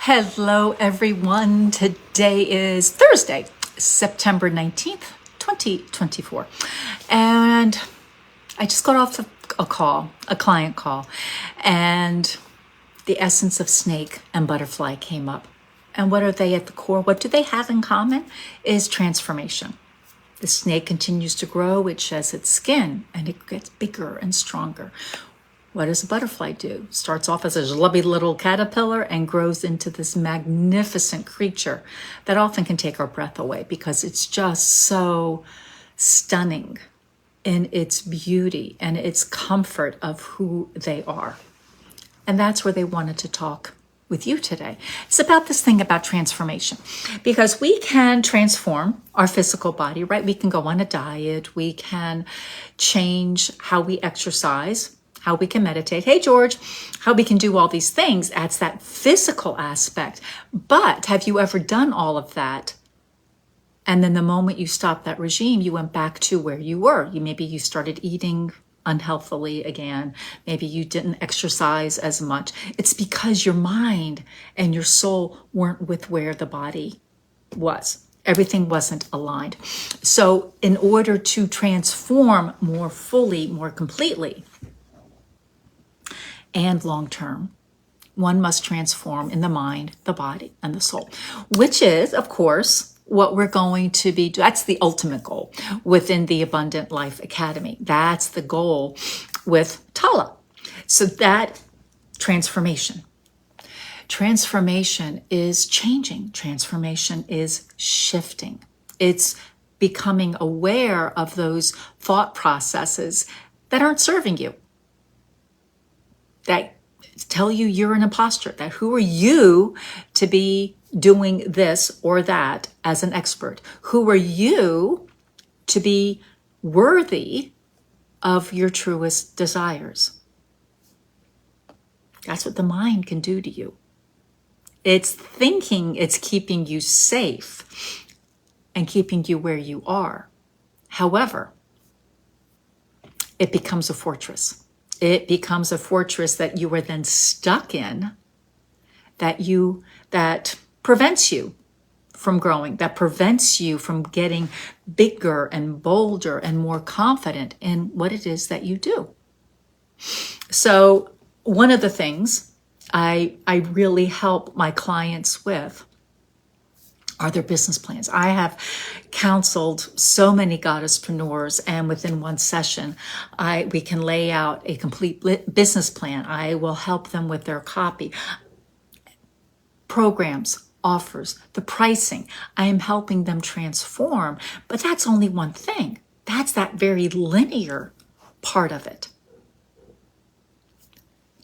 Hello, everyone. Today is Thursday, September 19th, 2024. And I just got off a client call, and the essence of snake and butterfly came up. And what are they at the core? What do they have in common? Is transformation. The snake continues to grow, it sheds its skin, and it gets bigger and stronger. What does a butterfly do? Starts off as a schlubby little caterpillar and grows into this magnificent creature that often can take our breath away because it's just so stunning in its beauty and its comfort of who they are. And that's where they wanted to talk with you today. It's about this thing about transformation, because we can transform our physical body, right? We can go on a diet, we can change how we exercise, how we can meditate. Hey, George, how we can do all these things. That's that physical aspect. But have you ever done all of that? And then the moment you stopped that regime, you went back to where you were. Maybe you started eating unhealthily again. Maybe you didn't exercise as much. It's because your mind and your soul weren't with where the body was. Everything wasn't aligned. So in order to transform more fully, more completely, and long-term, one must transform in the mind, the body, and the soul, which is, of course, what we're going to be. That's the ultimate goal within the Abundant Life Academy. That's the goal with Tala. So that transformation is changing. Transformation is shifting. It's becoming aware of those thought processes that aren't serving you, that tell you you're an imposter, that who are you to be doing this or that as an expert? Who are you to be worthy of your truest desires? That's what the mind can do to you. It's thinking it's keeping you safe and keeping you where you are. However, it becomes a fortress. It becomes a fortress that you are then stuck in, that prevents you from growing, that prevents you from getting bigger and bolder and more confident in what it is that you do. So one of the things I really help my clients with are their business plans. I have counseled so many goddesspreneurs, and within one session, we can lay out a complete business plan. I will help them with their copy, programs, offers, the pricing. I am helping them transform, but that's only one thing. That's that very linear part of it.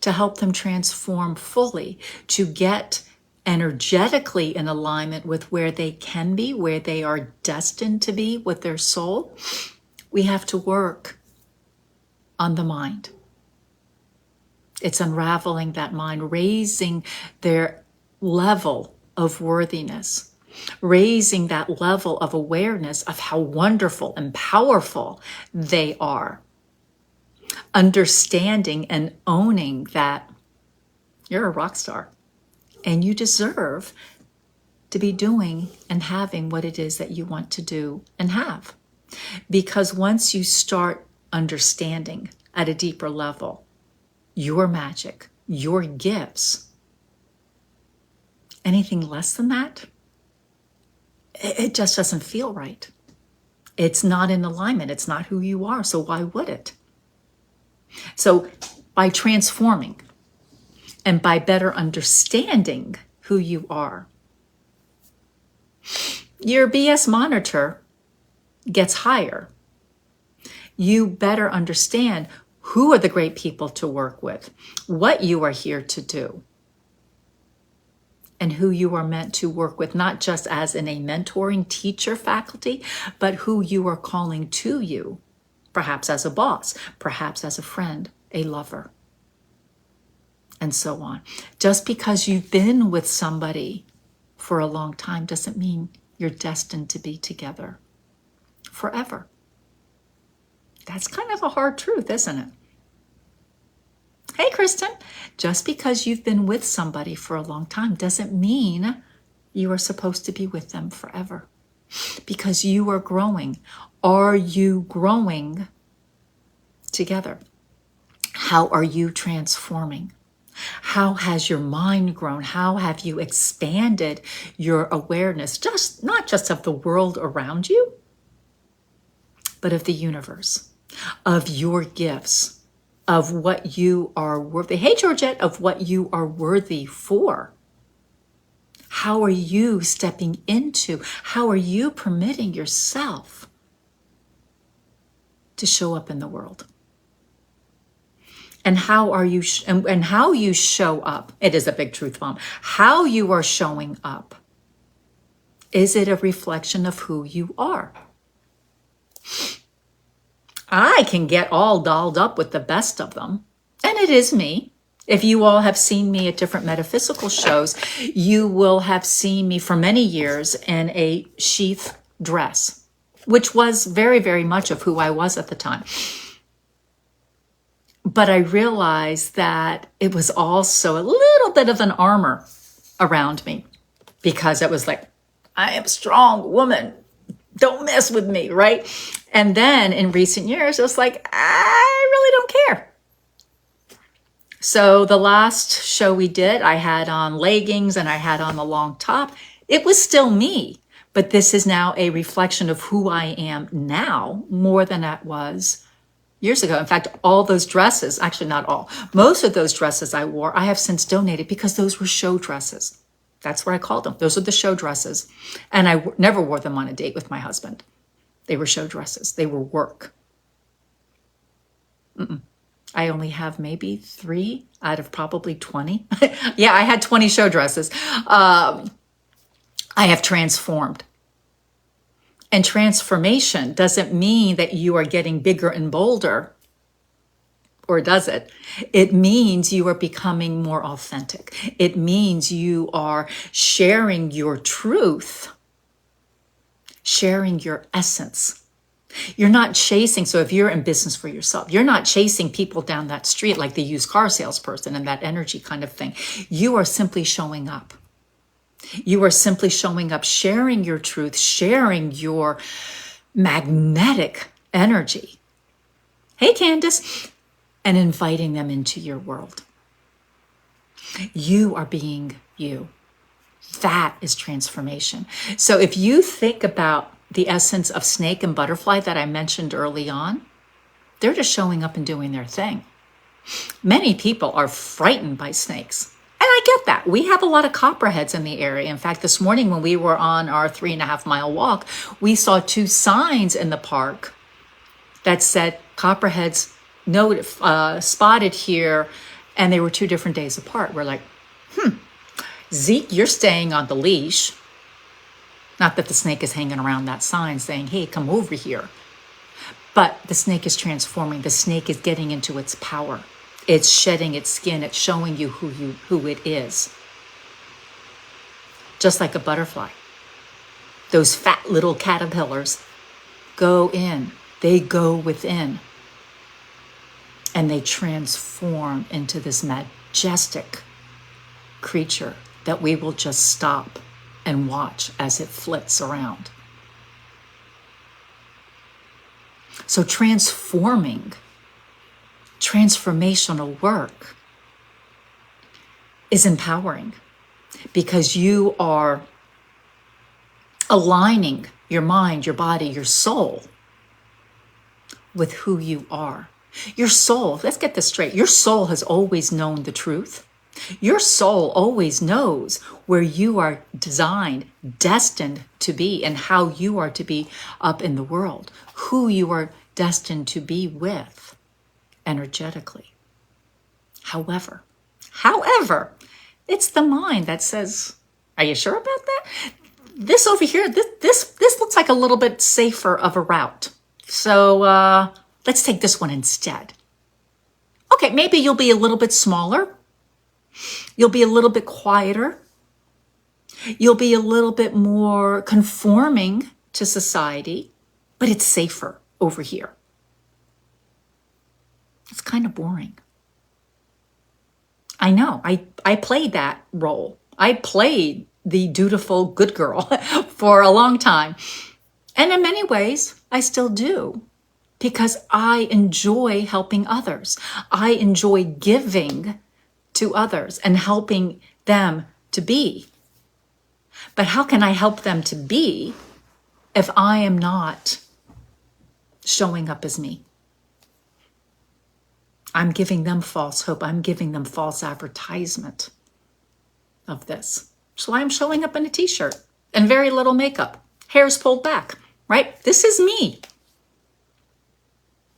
To help them transform fully, to get energetically in alignment with where they can be, where they are destined to be with their soul, we have to work on the mind. It's unraveling that mind, raising their level of worthiness, raising that level of awareness of how wonderful and powerful they are, understanding and owning that you're a rock star. And you deserve to be doing and having what it is that you want to do and have. Because once you start understanding at a deeper level your magic, your gifts, anything less than that, it just doesn't feel right. It's not in alignment. It's not who you are. So why would it? So by transforming, and by better understanding who you are, your BS monitor gets higher. You better understand who are the great people to work with, what you are here to do, and who you are meant to work with, not just as in a mentoring teacher faculty, but who you are calling to you, perhaps as a boss, perhaps as a friend, a lover, and so on. Just because you've been with somebody for a long time doesn't mean you're destined to be together forever. That's kind of a hard truth, isn't it? Hey, Kristen. Just because you've been with somebody for a long time doesn't mean you are supposed to be with them forever. Because you are growing. Are you growing together? How are you transforming? How has your mind grown? How have you expanded your awareness, not just of the world around you, but of the universe, of your gifts, of what you are worthy. Hey, Georgette, of what you are worthy for. How are you stepping into? How are you permitting yourself to show up in the world? And how are you, and how you show up? It is a big truth bomb. How you are showing up. Is it a reflection of who you are? I can get all dolled up with the best of them, and it is me. If you all have seen me at different metaphysical shows, you will have seen me for many years in a sheath dress, which was very, very much of who I was at the time. But I realized that it was also a little bit of an armor around me, because it was like, I am a strong woman. Don't mess with me, right? And then in recent years, it was like, I really don't care. So the last show we did, I had on leggings and I had on the long top. It was still me, but this is now a reflection of who I am now more than that was years ago. In fact, all those dresses, actually not all, most of those dresses I wore, I have since donated because those were show dresses. That's what I called them. Those are the show dresses. And I never wore them on a date with my husband. They were show dresses. They were work. I only have maybe 3 out of probably 20. Yeah, I had 20 show dresses. I have transformed. And transformation doesn't mean that you are getting bigger and bolder, or does it? It means you are becoming more authentic. It means you are sharing your truth, sharing your essence. You're not chasing. So if you're in business for yourself, you're not chasing people down that street like the used car salesperson and that energy kind of thing. You are simply showing up. You are simply showing up, sharing your truth, sharing your magnetic energy. Hey, Candace. And inviting them into your world. You are being you. That is transformation. So if you think about the essence of snake and butterfly that I mentioned early on, they're just showing up and doing their thing. Many people are frightened by snakes. And I get that. We have a lot of copperheads in the area. In fact, this morning when we were on our 3.5-mile walk, we saw 2 signs in the park that said copperheads spotted here, and they were 2 different days apart. We're like, Zeke, you're staying on the leash. Not that the snake is hanging around that sign saying, hey, come over here. But the snake is transforming. The snake is getting into its power. It's shedding its skin. It's showing you who it is. Just like a butterfly. Those fat little caterpillars go in. They go within. And they transform into this majestic creature that we will just stop and watch as it flits around. So transformational work is empowering, because you are aligning your mind, your body, your soul with who you are. Your soul, let's get this straight. Your soul has always known the truth. Your soul always knows where you are designed, destined to be, and how you are to be up in the world, who you are destined to be with energetically. However, it's the mind that says, are you sure about that? This over here, this looks like a little bit safer of a route. So let's take this one instead. Okay, maybe you'll be a little bit smaller. You'll be a little bit quieter. You'll be a little bit more conforming to society, but it's safer over here. It's kind of boring. I know. I played that role. I played the dutiful good girl for a long time. And in many ways, I still do because I enjoy helping others. I enjoy giving to others and helping them to be. But how can I help them to be if I am not showing up as me? I'm giving them false hope. I'm giving them false advertisement of this. So I'm showing up in a t-shirt and very little makeup, hair's pulled back, right? This is me.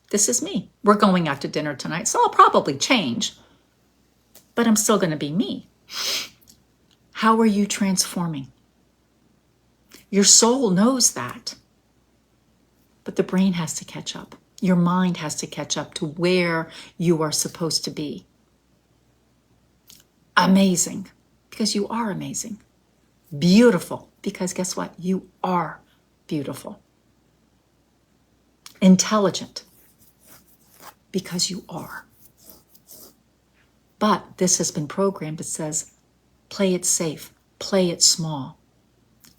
This is me. We're going out to dinner tonight, so I'll probably change, but I'm still going to be me. How are you transforming? Your soul knows that, but the brain has to catch up. Your mind has to catch up to where you are supposed to be. Amazing, because you are amazing. Beautiful, because guess what? You are beautiful. Intelligent, because you are. But this has been programmed. It says, play it safe, play it small.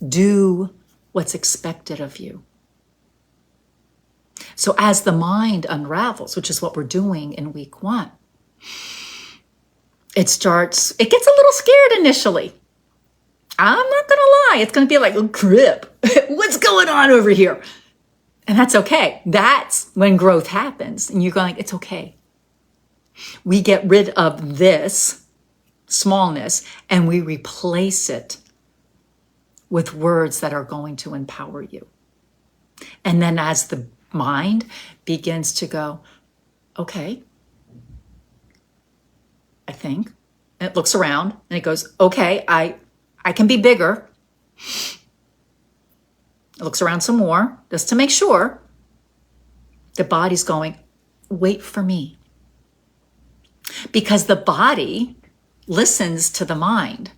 Do what's expected of you. So as the mind unravels, which is what we're doing in week 1, it gets a little scared initially. I'm not going to lie. It's going to be like, oh, crap, what's going on over here? And that's okay. That's when growth happens. And you're going, it's okay. We get rid of this smallness and we replace it with words that are going to empower you. And then as the mind begins to go, okay, I think, and it looks around and it goes, okay, I can be bigger. It looks around some more just to make sure. The body's going, wait for me. Because the body listens to the mind.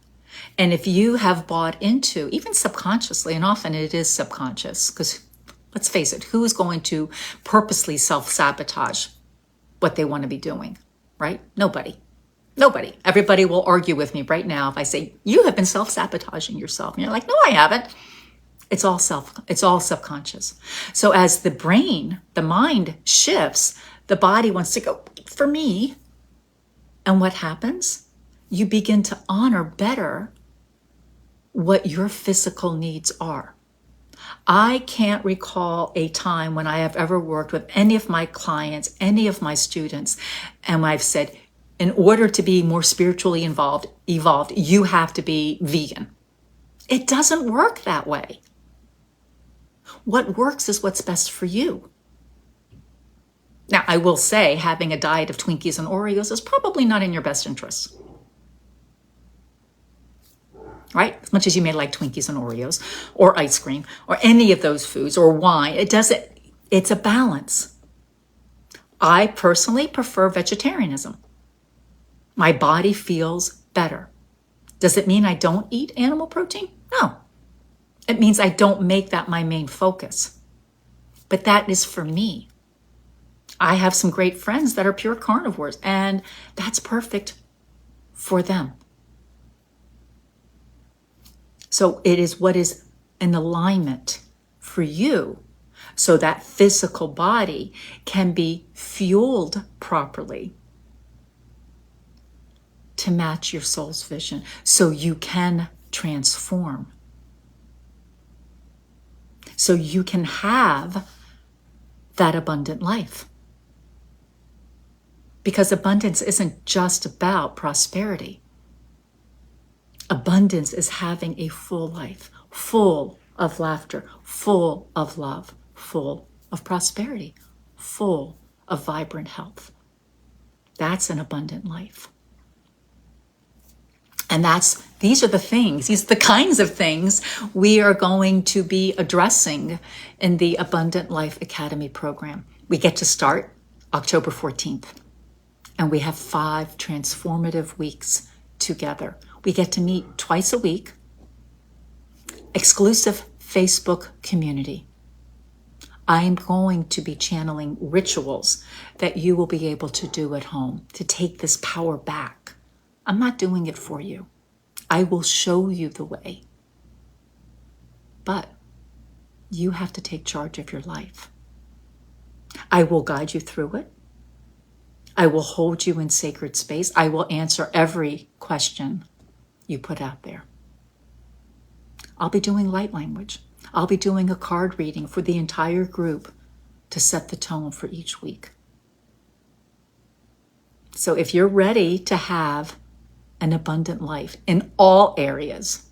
And if you have bought into, even subconsciously, and often it is subconscious, because let's face it, who is going to purposely self-sabotage what they want to be doing, right? Nobody. Nobody. Everybody will argue with me right now if I say, you have been self-sabotaging yourself. And you're like, no, I haven't. It's all subconscious. So as the brain, the mind shifts, the body wants to go, for me. And what happens? You begin to honor better what your physical needs are. I can't recall a time when I have ever worked with any of my clients, any of my students, and I've said, in order to be more spiritually evolved, you have to be vegan. It doesn't work that way. What works is what's best for you. Now, I will say having a diet of Twinkies and Oreos is probably not in your best interest. Right? As much as you may like Twinkies and Oreos or ice cream or any of those foods or wine, it's a balance. I personally prefer vegetarianism. My body feels better. Does it mean I don't eat animal protein? No. It means I don't make that my main focus. But that is for me. I have some great friends that are pure carnivores, and that's perfect for them. So it is what is in alignment for you so that physical body can be fueled properly to match your soul's vision so you can transform. So you can have that abundant life. Because abundance isn't just about prosperity. Abundance is having a full life, full of laughter, full of love, full of prosperity, full of vibrant health. That's an abundant life. And these are the kinds of things we are going to be addressing in the Abundant Life Academy program. We get to start October 14th, and we have 5 transformative weeks together. We get to meet twice a week, exclusive Facebook community. I'm going to be channeling rituals that you will be able to do at home to take this power back I'm not doing it for you. I will show you the way. But you have to take charge of your life. I will guide you through it. I will hold you in sacred space. I will answer every question you put out there. I'll be doing light language. I'll be doing a card reading for the entire group to set the tone for each week. So if you're ready to have an abundant life in all areas,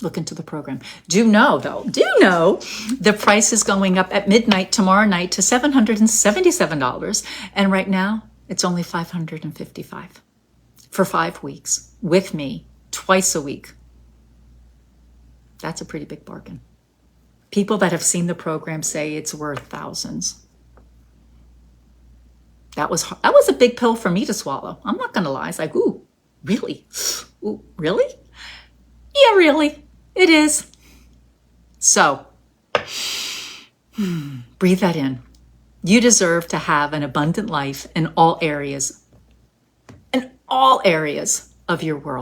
look into the program. Do know the price is going up at midnight tomorrow night to $777. And right now it's only $555 for 5 weeks with me twice a week. That's a pretty big bargain. People that have seen the program say it's worth thousands. That was a big pill for me to swallow. I'm not going to lie. It's like, ooh, really? Ooh, really? Yeah, really. It is. So, breathe that in. You deserve to have an abundant life in all areas of your world.